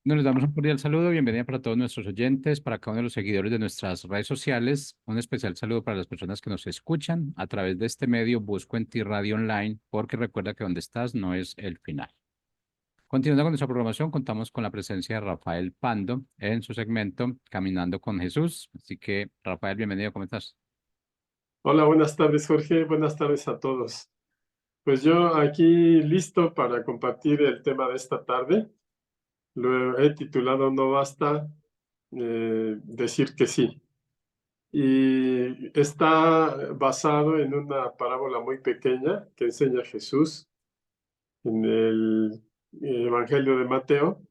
Bueno, les damos un cordial saludo, bienvenida para todos nuestros oyentes, para cada uno de los seguidores de nuestras redes sociales. Un especial saludo para las personas que nos escuchan a través de este medio Busco en Ti Radio Online, porque recuerda que donde estás no es el final. Continuando con nuestra programación, contamos con la presencia de Rafael Pando en su segmento Caminando con Jesús. Así que, Rafael, bienvenido, ¿cómo estás? Hola, buenas tardes, Jorge. Buenas tardes a todos. Pues yo aquí listo para compartir el tema de esta tarde. Lo he titulado No basta decir que sí. Y está basado en una parábola muy pequeña que enseña Jesús en el Evangelio de Mateo.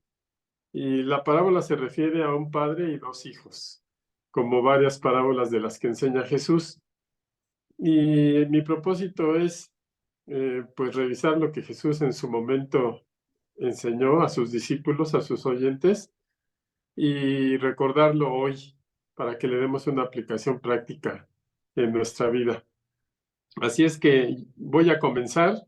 Y la parábola se refiere a un padre y dos hijos, como varias parábolas de las que enseña Jesús. Y mi propósito es pues revisar lo que Jesús en su momento enseñó a sus discípulos, a sus oyentes, y recordarlo hoy para que le demos una aplicación práctica en nuestra vida. Así es que voy a comenzar,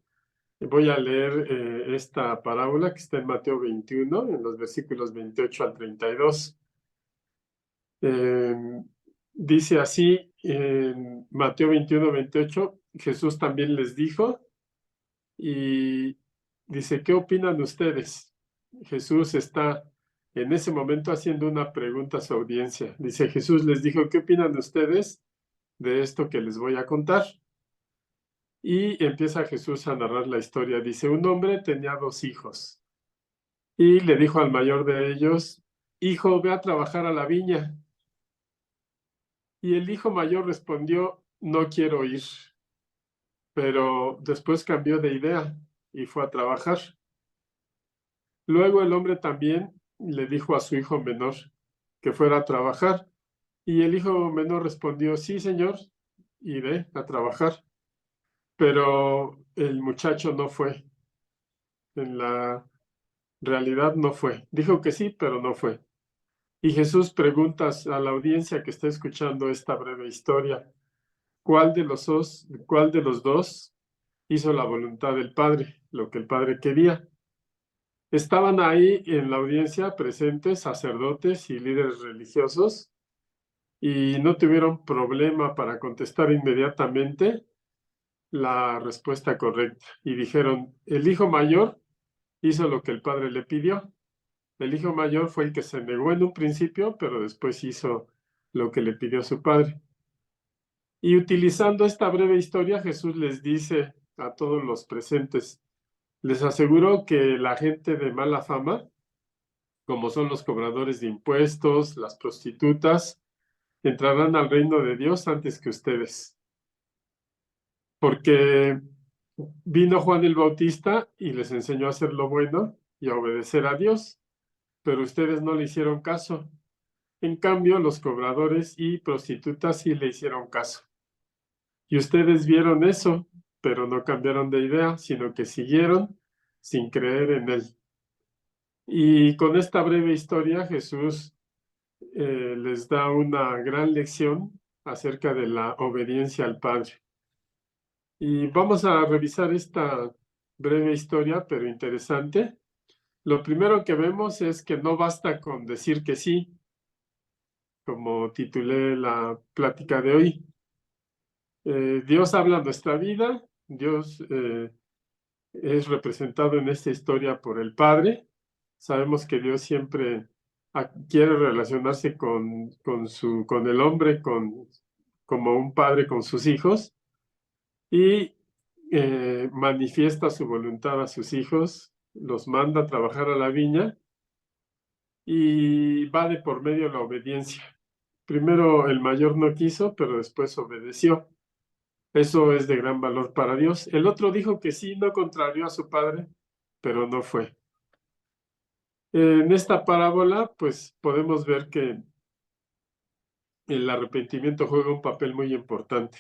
voy a leer esta parábola que está en Mateo 21, en los versículos 28 al 32. Eh, Dice así en Mateo 21, 28, Jesús también les dijo, y dice, ¿qué opinan ustedes? Jesús está en ese momento haciendo una pregunta a su audiencia. Dice, Jesús les dijo, ¿qué opinan ustedes de esto que les voy a contar? Y empieza Jesús a narrar la historia. Dice, un hombre tenía dos hijos y le dijo al mayor de ellos, hijo, ve a trabajar a la viña. Y el hijo mayor respondió, no quiero ir, pero después cambió de idea y fue a trabajar. Luego el hombre también le dijo a su hijo menor que fuera a trabajar, y el hijo menor respondió, sí, señor, iré a trabajar. Pero el muchacho no fue, en la realidad no fue. Dijo que sí, pero no fue. Y Jesús pregunta a la audiencia que está escuchando esta breve historia, cuál de los dos hizo la voluntad del Padre, lo que el Padre quería? Estaban ahí en la audiencia presentes sacerdotes y líderes religiosos y no tuvieron problema para contestar inmediatamente la respuesta correcta. Y dijeron, el hijo mayor hizo lo que el padre le pidió. El hijo mayor fue el que se negó en un principio, pero después hizo lo que le pidió su padre. Y utilizando esta breve historia, Jesús les dice a todos los presentes, les aseguro que la gente de mala fama, como son los cobradores de impuestos, las prostitutas, entrarán al reino de Dios antes que ustedes. Porque vino Juan el Bautista y les enseñó a hacer lo bueno y a obedecer a Dios, pero ustedes no le hicieron caso. En cambio, los cobradores y prostitutas sí le hicieron caso. Y ustedes vieron eso, pero no cambiaron de idea, sino que siguieron sin creer en él. Y con esta breve historia, Jesús les da una gran lección acerca de la obediencia al Padre. Y vamos a revisar esta breve historia, pero interesante. Lo primero que vemos es que no basta con decir que sí, como titulé la plática de hoy. Dios habla en nuestra vida, Dios es representado en esta historia por el Padre. Sabemos que Dios siempre quiere relacionarse con el hombre, como un padre con sus hijos, y manifiesta su voluntad a sus hijos, los manda a trabajar a la viña y va de por medio la obediencia. Primero el mayor no quiso, pero después obedeció. Eso es de gran valor para Dios. El otro dijo que sí, no contrarió a su padre, pero no fue. En esta parábola, pues podemos ver que el arrepentimiento juega un papel muy importante.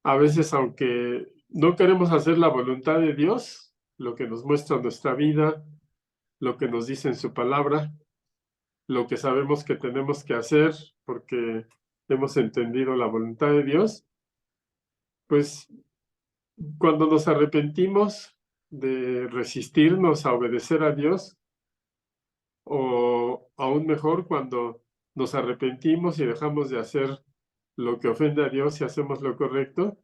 A veces, aunque no queremos hacer la voluntad de Dios, lo que nos muestra nuestra vida, lo que nos dice en su palabra, lo que sabemos que tenemos que hacer porque hemos entendido la voluntad de Dios, pues cuando nos arrepentimos de resistirnos a obedecer a Dios, o aún mejor cuando nos arrepentimos y dejamos de hacer lo que ofende a Dios y hacemos lo correcto,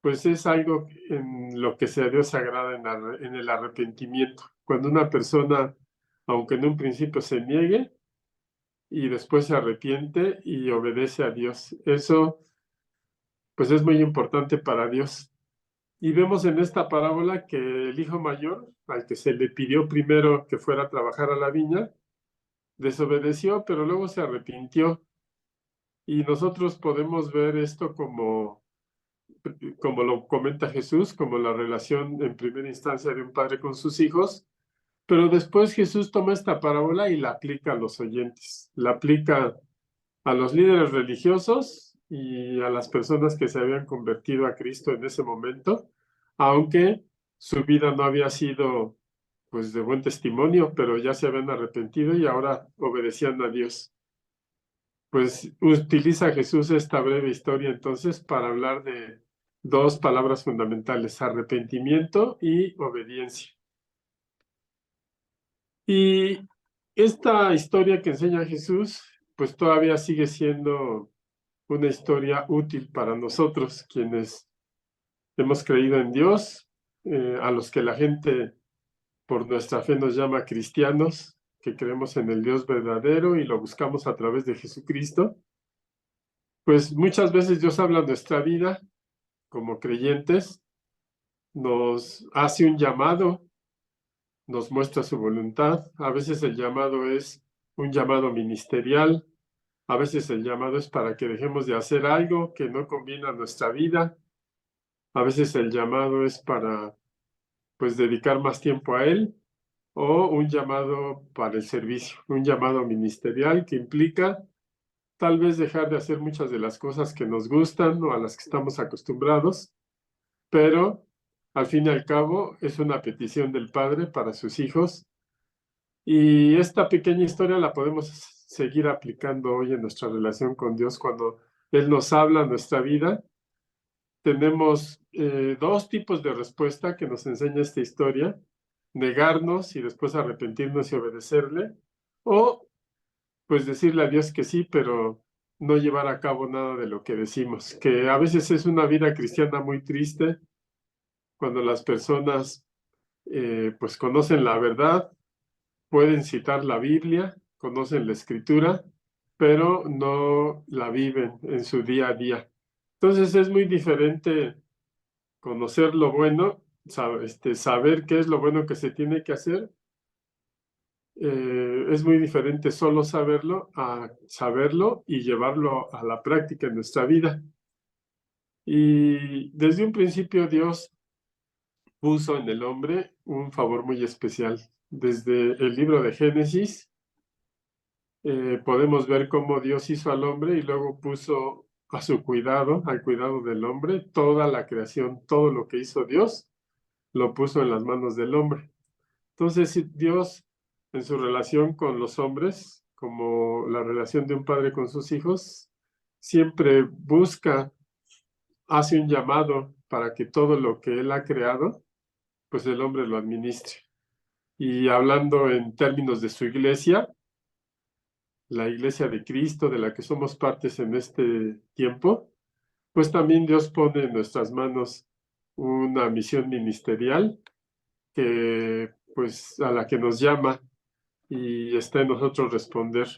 pues es algo en lo que a Dios agrada en el arrepentimiento. Cuando una persona, aunque en un principio se niegue, y después se arrepiente y obedece a Dios. Eso, pues es muy importante para Dios. Y vemos en esta parábola que el hijo mayor, al que se le pidió primero que fuera a trabajar a la viña, desobedeció, pero luego se arrepintió. Y nosotros podemos ver esto como lo comenta Jesús, como la relación en primera instancia de un padre con sus hijos, pero después Jesús toma esta parábola y la aplica a los oyentes, la aplica a los líderes religiosos y a las personas que se habían convertido a Cristo en ese momento, aunque su vida no había sido pues de buen testimonio, pero ya se habían arrepentido y ahora obedecían a Dios. Pues utiliza Jesús esta breve historia entonces para hablar de dos palabras fundamentales, arrepentimiento y obediencia. Y esta historia que enseña Jesús, pues todavía sigue siendo una historia útil para nosotros, quienes hemos creído en Dios, a los que la gente por nuestra fe nos llama cristianos, que creemos en el Dios verdadero y lo buscamos a través de Jesucristo. Pues muchas veces Dios habla en nuestra vida como creyentes, nos hace un llamado, nos muestra su voluntad. A veces el llamado es un llamado ministerial, a veces el llamado es para que dejemos de hacer algo que no conviene a nuestra vida. A veces el llamado es para, pues, dedicar más tiempo a Él, o un llamado para el servicio, un llamado ministerial que implica tal vez dejar de hacer muchas de las cosas que nos gustan o a las que estamos acostumbrados, pero al fin y al cabo es una petición del Padre para sus hijos. Y esta pequeña historia la podemos seguir aplicando hoy en nuestra relación con Dios cuando Él nos habla en nuestra vida. Tenemos dos tipos de respuesta que nos enseña esta historia: negarnos y después arrepentirnos y obedecerle, o pues decirle a Dios que sí, pero no llevar a cabo nada de lo que decimos, que a veces es una vida cristiana muy triste cuando las personas pues conocen la verdad, pueden citar la Biblia, conocen la Escritura, pero no la viven en su día a día. Entonces es muy diferente conocer lo bueno, saber qué es lo bueno que se tiene que hacer. Es muy diferente solo saberlo a saberlo y llevarlo a la práctica en nuestra vida. Y desde un principio Dios puso en el hombre un favor muy especial. Desde el libro de Génesis podemos ver cómo Dios hizo al hombre y luego puso a su cuidado, al cuidado del hombre, toda la creación, todo lo que hizo Dios, lo puso en las manos del hombre. Entonces, Dios, en su relación con los hombres, como la relación de un padre con sus hijos, siempre busca, hace un llamado para que todo lo que Él ha creado, pues el hombre lo administre. Y hablando en términos de su iglesia, la iglesia de Cristo, de la que somos partes en este tiempo, pues también Dios pone en nuestras manos una misión ministerial que, pues, a la que nos llama y está en nosotros responder.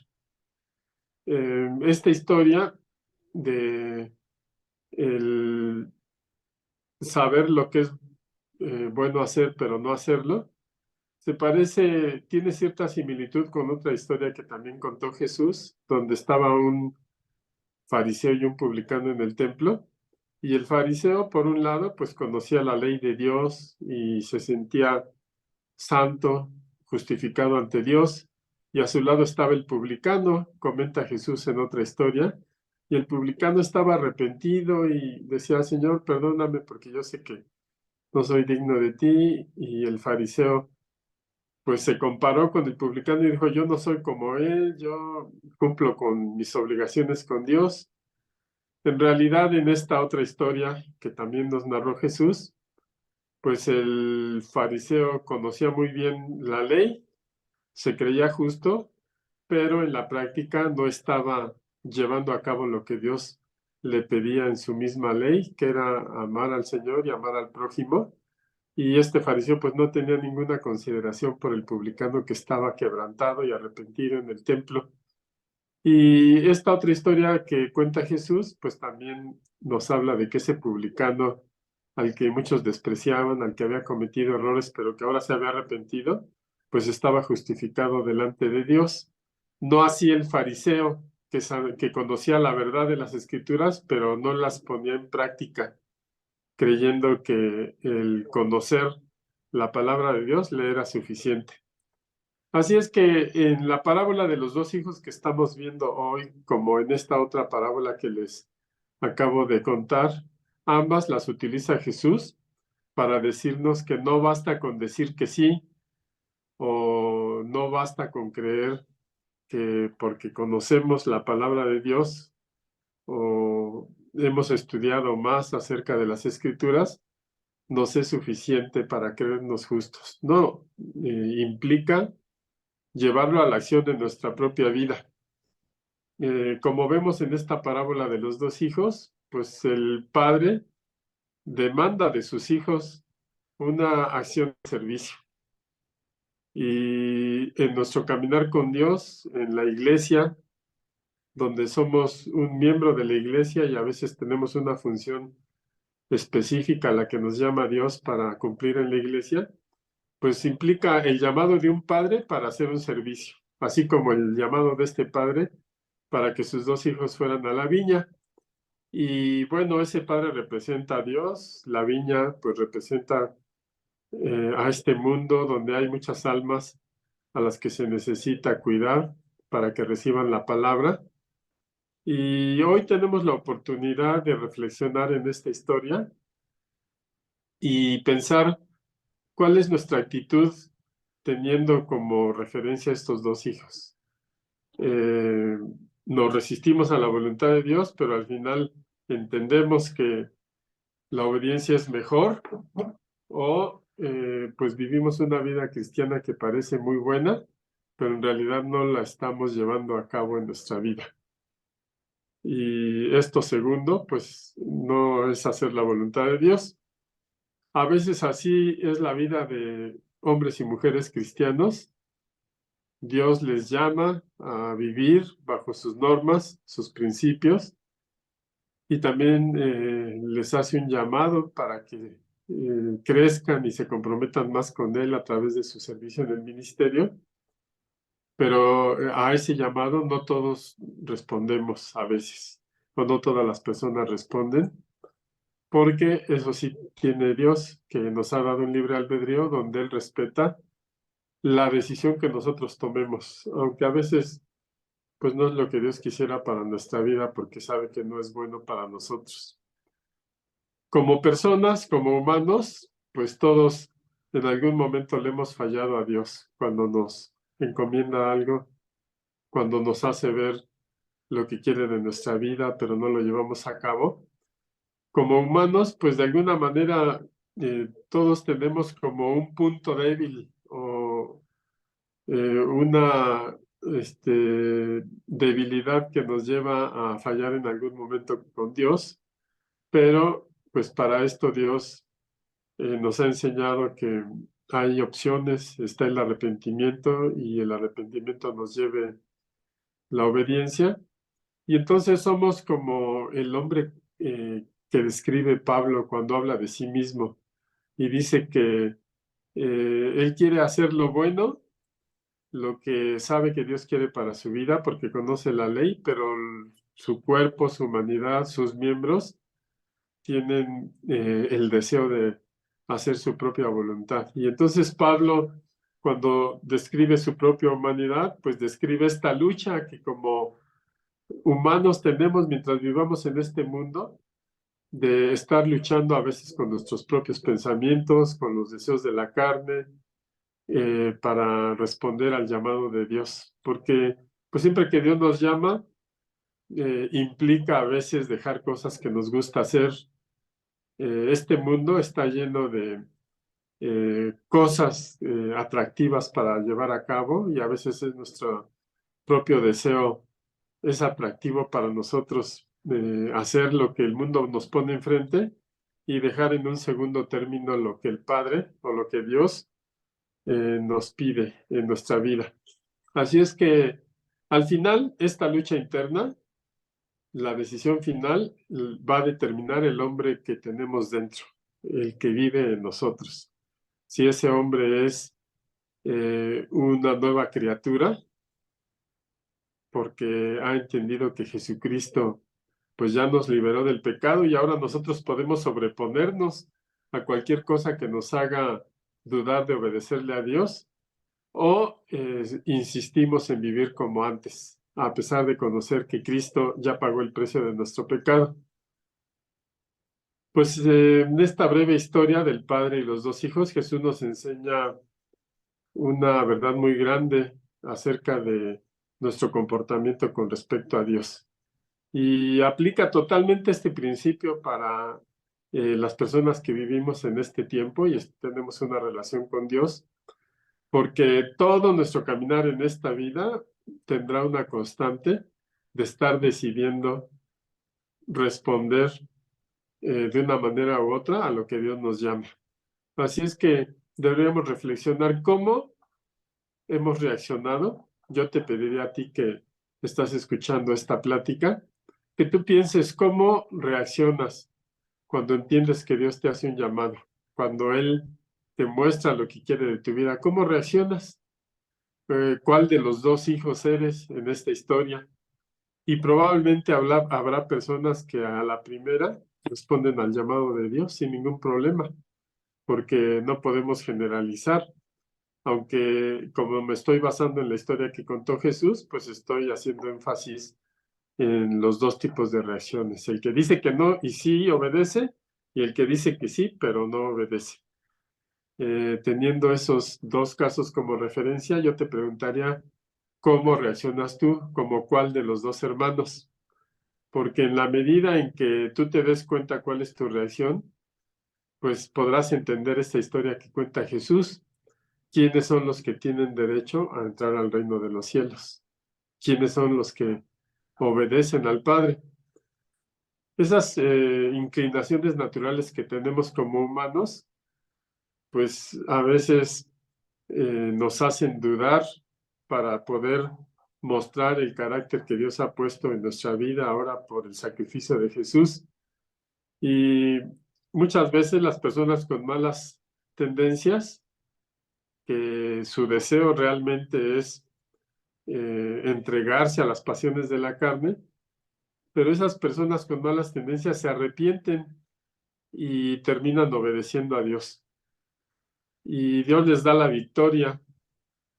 Esta historia de el saber lo que es bueno hacer, pero no hacerlo, tiene cierta similitud con otra historia que también contó Jesús, donde estaba un fariseo y un publicano en el templo. Y el fariseo, por un lado, pues conocía la ley de Dios y se sentía santo, justificado ante Dios, y a su lado estaba el publicano, comenta Jesús en otra historia, y el publicano estaba arrepentido y decía: Señor, perdóname porque yo sé que no soy digno de ti. Y el fariseo pues se comparó con el publicano y dijo: yo no soy como él, yo cumplo con mis obligaciones con Dios. En realidad, en esta otra historia que también nos narró Jesús, pues el fariseo conocía muy bien la ley, se creía justo, pero en la práctica no estaba llevando a cabo lo que Dios le pedía en su misma ley, que era amar al Señor y amar al prójimo. Y este fariseo pues no tenía ninguna consideración por el publicano que estaba quebrantado y arrepentido en el templo. Y esta otra historia que cuenta Jesús, pues también nos habla de que ese publicano al que muchos despreciaban, al que había cometido errores, pero que ahora se había arrepentido, pues estaba justificado delante de Dios. No así el fariseo, que conocía la verdad de las escrituras, pero no las ponía en práctica, creyendo que el conocer la palabra de Dios le era suficiente. Así es que en la parábola de los dos hijos que estamos viendo hoy, como en esta otra parábola que les acabo de contar, ambas las utiliza Jesús para decirnos que no basta con decir que sí o no basta con creer que porque conocemos la palabra de Dios o hemos estudiado más acerca de las escrituras, nos es suficiente para creernos justos. No, implica llevarlo a la acción de nuestra propia vida. Como vemos en esta parábola de los dos hijos, pues el padre demanda de sus hijos una acción de servicio. Y en nuestro caminar con Dios, en la iglesia, donde somos un miembro de la iglesia y a veces tenemos una función específica a la que nos llama Dios para cumplir en la iglesia, pues implica el llamado de un padre para hacer un servicio, así como el llamado de este padre para que sus dos hijos fueran a la viña. Y bueno, ese padre representa a Dios, la viña pues representa a este mundo donde hay muchas almas a las que se necesita cuidar para que reciban la palabra. Y hoy tenemos la oportunidad de reflexionar en esta historia y pensar cuál es nuestra actitud teniendo como referencia a estos dos hijos. Nos resistimos a la voluntad de Dios, pero al final entendemos que la obediencia es mejor o pues vivimos una vida cristiana que parece muy buena, pero en realidad no la estamos llevando a cabo en nuestra vida. Y esto segundo, pues no es hacer la voluntad de Dios. A veces así es la vida de hombres y mujeres cristianos. Dios les llama a vivir bajo sus normas, sus principios, y también les hace un llamado para que crezcan y se comprometan más con Él a través de su servicio en el ministerio. Pero a ese llamado no todos respondemos a veces, o no todas las personas responden, porque eso sí tiene Dios, que nos ha dado un libre albedrío donde Él respeta la decisión que nosotros tomemos, aunque a veces pues no es lo que Dios quisiera para nuestra vida porque sabe que no es bueno para nosotros. Como personas, como humanos, pues todos en algún momento le hemos fallado a Dios cuando nos encomienda algo, cuando nos hace ver lo que quiere de nuestra vida, pero no lo llevamos a cabo. Como humanos, pues de alguna manera todos tenemos como un punto débil o una debilidad que nos lleva a fallar en algún momento con Dios, pero pues para esto Dios nos ha enseñado que hay opciones, está el arrepentimiento y el arrepentimiento nos lleve la obediencia. Y entonces somos como el hombre que describe Pablo cuando habla de sí mismo y dice que él quiere hacer lo bueno, lo que sabe que Dios quiere para su vida porque conoce la ley, pero su cuerpo, su humanidad, sus miembros tienen el deseo de hacer su propia voluntad. Y entonces Pablo, cuando describe su propia humanidad, pues describe esta lucha que como humanos tenemos mientras vivamos en este mundo, de estar luchando a veces con nuestros propios pensamientos, con los deseos de la carne, para responder al llamado de Dios. Porque pues siempre que Dios nos llama, implica a veces dejar cosas que nos gusta hacer. Este mundo está lleno de cosas atractivas para llevar a cabo, y a veces es nuestro propio deseo es atractivo para nosotros hacer lo que el mundo nos pone enfrente y dejar en un segundo término lo que el Padre o lo que Dios nos pide en nuestra vida. Así es que al final esta lucha interna, la decisión final va a determinar el hombre que tenemos dentro, el que vive en nosotros. Si ese hombre es una nueva criatura, porque ha entendido que Jesucristo pues ya nos liberó del pecado y ahora nosotros podemos sobreponernos a cualquier cosa que nos haga dudar de obedecerle a Dios, o insistimos en vivir como antes, a pesar de conocer que Cristo ya pagó el precio de nuestro pecado. Pues en esta breve historia del Padre y los dos hijos, Jesús nos enseña una verdad muy grande acerca de nuestro comportamiento con respecto a Dios. Y aplica totalmente este principio para las personas que vivimos en este tiempo y tenemos una relación con Dios, porque todo nuestro caminar en esta vida tendrá una constante de estar decidiendo responder de una manera u otra a lo que Dios nos llama. Así es que deberíamos reflexionar cómo hemos reaccionado. Yo te pediría a ti que estás escuchando esta plática, que tú pienses cómo reaccionas cuando entiendes que Dios te hace un llamado, cuando Él te muestra lo que quiere de tu vida. ¿Cómo reaccionas? ¿Cuál de los dos hijos eres en esta historia? Y probablemente habrá personas que a la primera responden al llamado de Dios sin ningún problema, porque no podemos generalizar. Aunque como me estoy basando en la historia que contó Jesús, pues estoy haciendo énfasis en los dos tipos de reacciones. El que dice que no y sí obedece, y el que dice que sí, pero no obedece. Teniendo esos dos casos como referencia, yo te preguntaría, ¿cómo reaccionas tú? ¿Como cuál de los dos hermanos? Porque en la medida en que tú te des cuenta cuál es tu reacción, pues podrás entender esta historia que cuenta Jesús. ¿Quiénes son los que tienen derecho a entrar al reino de los cielos? ¿Quiénes son los que obedecen al Padre? Esas inclinaciones naturales que tenemos como humanos, pues a veces nos hacen dudar para poder mostrar el carácter que Dios ha puesto en nuestra vida ahora por el sacrificio de Jesús. Y muchas veces las personas con malas tendencias, que su deseo realmente es entregarse a las pasiones de la carne, pero esas personas con malas tendencias se arrepienten y terminan obedeciendo a Dios. Y Dios les da la victoria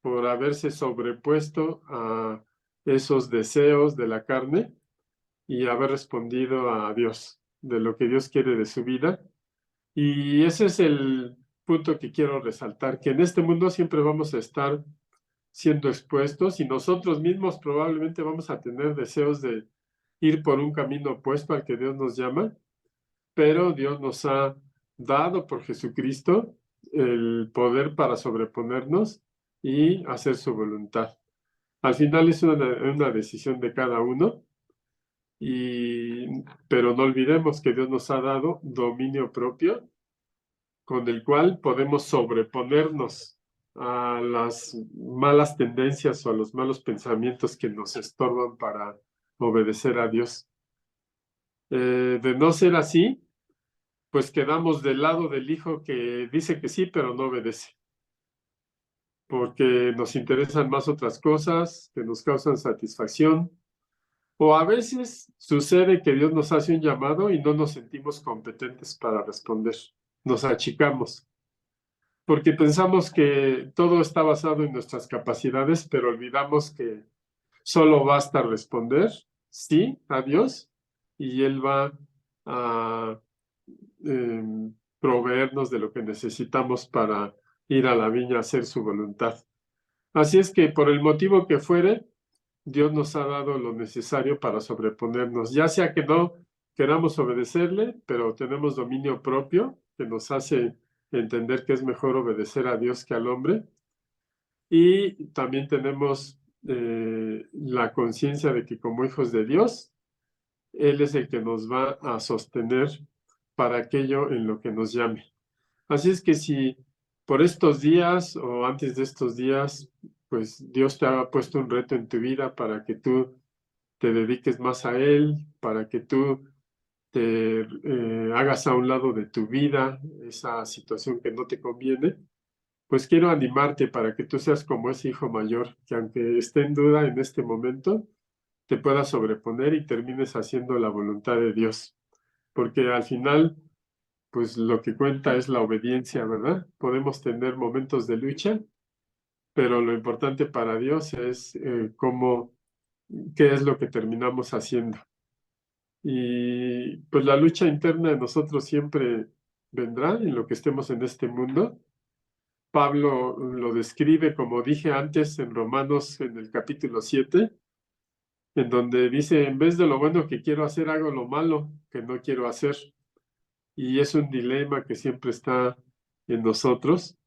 por haberse sobrepuesto a esos deseos de la carne y haber respondido a Dios, de lo que Dios quiere de su vida. Y ese es el punto que quiero resaltar, que en este mundo siempre vamos a estar siendo expuestos y nosotros mismos probablemente vamos a tener deseos de ir por un camino opuesto al que Dios nos llama, pero Dios nos ha dado por Jesucristo el poder para sobreponernos y hacer su voluntad. Al final es una decisión de cada uno, pero no olvidemos que Dios nos ha dado dominio propio con el cual podemos sobreponernos a las malas tendencias o a los malos pensamientos que nos estorban para obedecer a Dios. De no ser así, pues quedamos del lado del hijo que dice que sí, pero no obedece, porque nos interesan más otras cosas que nos causan satisfacción, o a veces sucede que Dios nos hace un llamado y no nos sentimos competentes para responder, nos achicamos, porque pensamos que todo está basado en nuestras capacidades, pero olvidamos que solo basta responder sí a Dios y Él va a proveernos de lo que necesitamos para ir a la viña a hacer su voluntad. Así es que por el motivo que fuere, Dios nos ha dado lo necesario para sobreponernos, ya sea que no queramos obedecerle, pero tenemos dominio propio que nos hace entender que es mejor obedecer a Dios que al hombre. Y también tenemos la conciencia de que como hijos de Dios, Él es el que nos va a sostener para aquello en lo que nos llame. Así es que si por estos días o antes de estos días, pues Dios te ha puesto un reto en tu vida para que tú te dediques más a Él, para que tú te hagas a un lado de tu vida esa situación que no te conviene, pues quiero animarte para que tú seas como ese hijo mayor, que aunque esté en duda en este momento, te puedas sobreponer y termines haciendo la voluntad de Dios. Porque al final, pues lo que cuenta es la obediencia, ¿verdad? Podemos tener momentos de lucha, pero lo importante para Dios es qué es lo que terminamos haciendo. Y pues la lucha interna de nosotros siempre vendrá en lo que estemos en este mundo. Pablo lo describe, como dije antes, en Romanos, en el capítulo 7, en donde dice, en vez de lo bueno que quiero hacer, hago lo malo que no quiero hacer. Y es un dilema que siempre está en nosotros.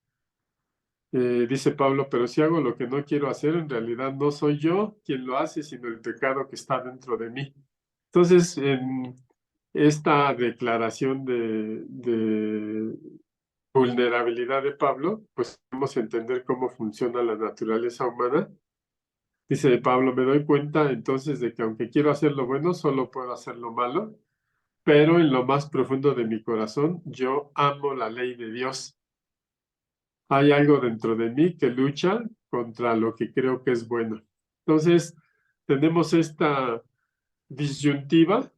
Dice Pablo, pero si hago lo que no quiero hacer, en realidad no soy yo quien lo hace, sino el pecado que está dentro de mí. Entonces, en esta declaración de vulnerabilidad de Pablo, pues podemos entender cómo funciona la naturaleza humana. Dice Pablo, me doy cuenta entonces de que aunque quiero hacer lo bueno, solo puedo hacer lo malo, pero en lo más profundo de mi corazón, yo amo la ley de Dios. Hay algo dentro de mí que lucha contra lo que creo que es bueno. Entonces, tenemos esta disyuntiva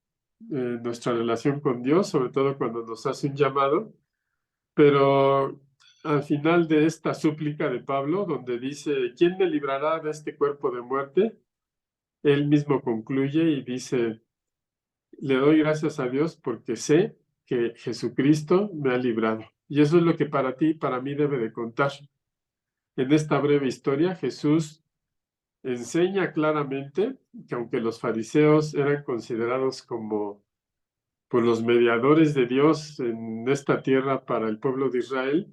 en nuestra relación con Dios, sobre todo cuando nos hace un llamado, pero al final de esta súplica de Pablo, donde dice, ¿quién me librará de este cuerpo de muerte? Él mismo concluye y dice, le doy gracias a Dios porque sé que Jesucristo me ha librado. Y eso es lo que para ti y para mí debe de contar. En esta breve historia, Jesús enseña claramente que aunque los fariseos eran considerados como pues, los mediadores de Dios en esta tierra para el pueblo de Israel,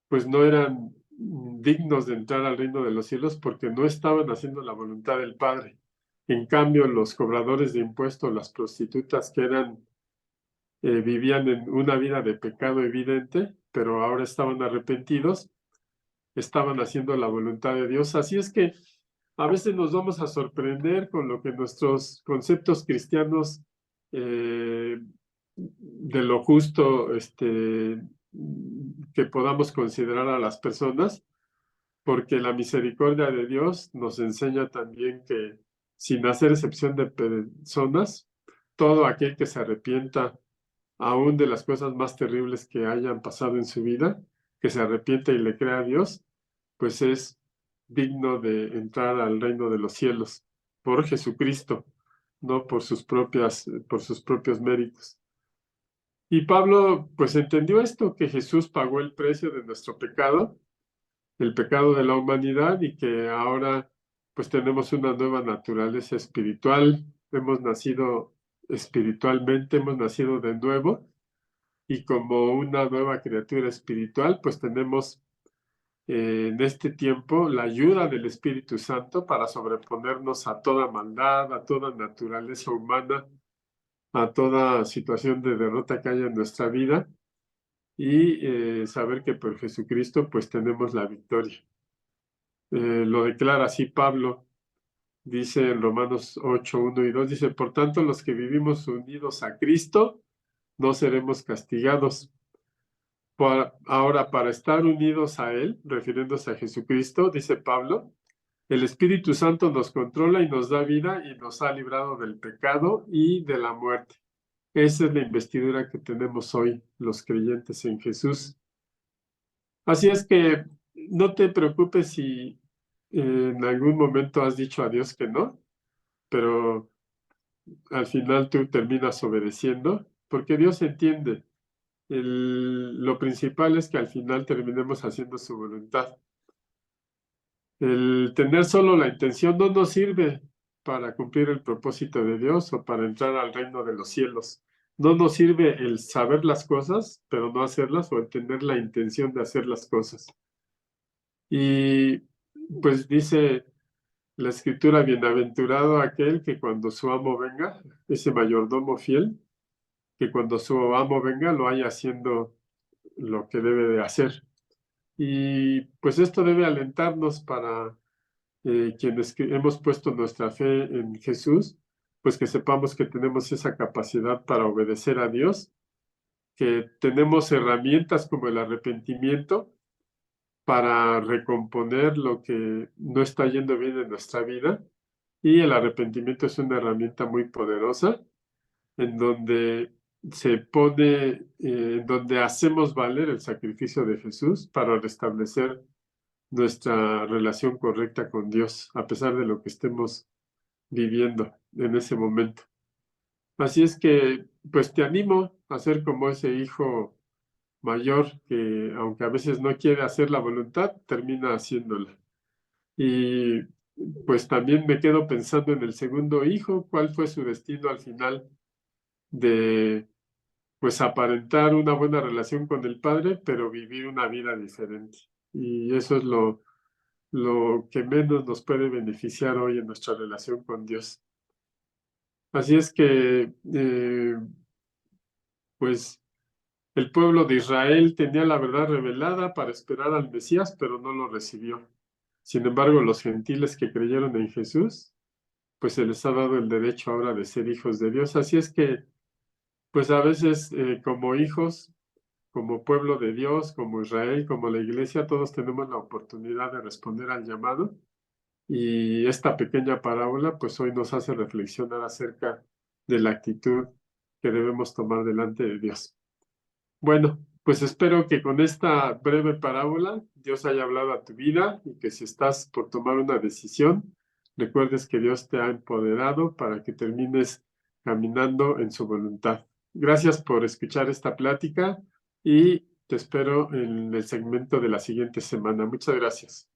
pues no eran dignos de entrar al reino de los cielos porque no estaban haciendo la voluntad del Padre. En cambio, los cobradores de impuestos, las prostitutas que vivían en una vida de pecado evidente, pero ahora estaban arrepentidos, estaban haciendo la voluntad de Dios. Así es que a veces nos vamos a sorprender con lo que nuestros conceptos cristianos de lo justo que podamos considerar a las personas, porque la misericordia de Dios nos enseña también que sin hacer excepción de personas, todo aquel que se arrepienta aún de las cosas más terribles que hayan pasado en su vida, que se arrepiente y le crea a Dios, pues es digno de entrar al reino de los cielos por Jesucristo, no por sus propios méritos. Y Pablo pues entendió esto, que Jesús pagó el precio de nuestro pecado, el pecado de la humanidad, y que ahora pues tenemos una nueva naturaleza espiritual, hemos nacido espiritualmente, hemos nacido de nuevo, y como una nueva criatura espiritual, pues tenemos en este tiempo la ayuda del Espíritu Santo para sobreponernos a toda maldad, a toda naturaleza humana, a toda situación de derrota que haya en nuestra vida y saber que por Jesucristo pues tenemos la victoria. Lo declara así Pablo, dice en Romanos 8, 1 y 2, dice, por tanto los que vivimos unidos a Cristo no seremos castigados. Ahora, para estar unidos a Él, refiriéndose a Jesucristo, dice Pablo, el Espíritu Santo nos controla y nos da vida y nos ha librado del pecado y de la muerte. Esa es la investidura que tenemos hoy los creyentes en Jesús. Así es que no te preocupes si en algún momento has dicho a Dios que no, pero al final tú terminas obedeciendo, porque Dios entiende. Lo principal es que al final terminemos haciendo su voluntad. El tener solo la intención no nos sirve para cumplir el propósito de Dios o para entrar al reino de los cielos. No nos sirve el saber las cosas, pero no hacerlas, o el tener la intención de hacer las cosas. Y pues dice la escritura, bienaventurado aquel que cuando su amo venga, ese mayordomo fiel, que cuando su amo venga lo haya haciendo lo que debe de hacer. Y pues esto debe alentarnos para quienes hemos puesto nuestra fe en Jesús, pues que sepamos que tenemos esa capacidad para obedecer a Dios, que tenemos herramientas como el arrepentimiento para recomponer lo que no está yendo bien en nuestra vida. Y el arrepentimiento es una herramienta muy poderosa en donde se pone, en donde hacemos valer el sacrificio de Jesús para restablecer nuestra relación correcta con Dios, a pesar de lo que estemos viviendo en ese momento. Así es que, pues te animo a ser como ese hijo mayor que, aunque a veces no quiere hacer la voluntad, termina haciéndola. Y pues también me quedo pensando en el segundo hijo, cuál fue su destino al final de, pues, aparentar una buena relación con el padre, pero vivir una vida diferente. Y eso es lo que menos nos puede beneficiar hoy en nuestra relación con Dios. Así es que, pues, el pueblo de Israel tenía la verdad revelada para esperar al Mesías, pero no lo recibió. Sin embargo, los gentiles que creyeron en Jesús, pues se les ha dado el derecho ahora de ser hijos de Dios. Así es que, pues a veces como hijos, como pueblo de Dios, como Israel, como la iglesia, todos tenemos la oportunidad de responder al llamado. Y esta pequeña parábola, pues hoy nos hace reflexionar acerca de la actitud que debemos tomar delante de Dios. Bueno, pues espero que con esta breve parábola Dios haya hablado a tu vida y que si estás por tomar una decisión, recuerdes que Dios te ha empoderado para que termines caminando en su voluntad. Gracias por escuchar esta plática y te espero en el segmento de la siguiente semana. Muchas gracias.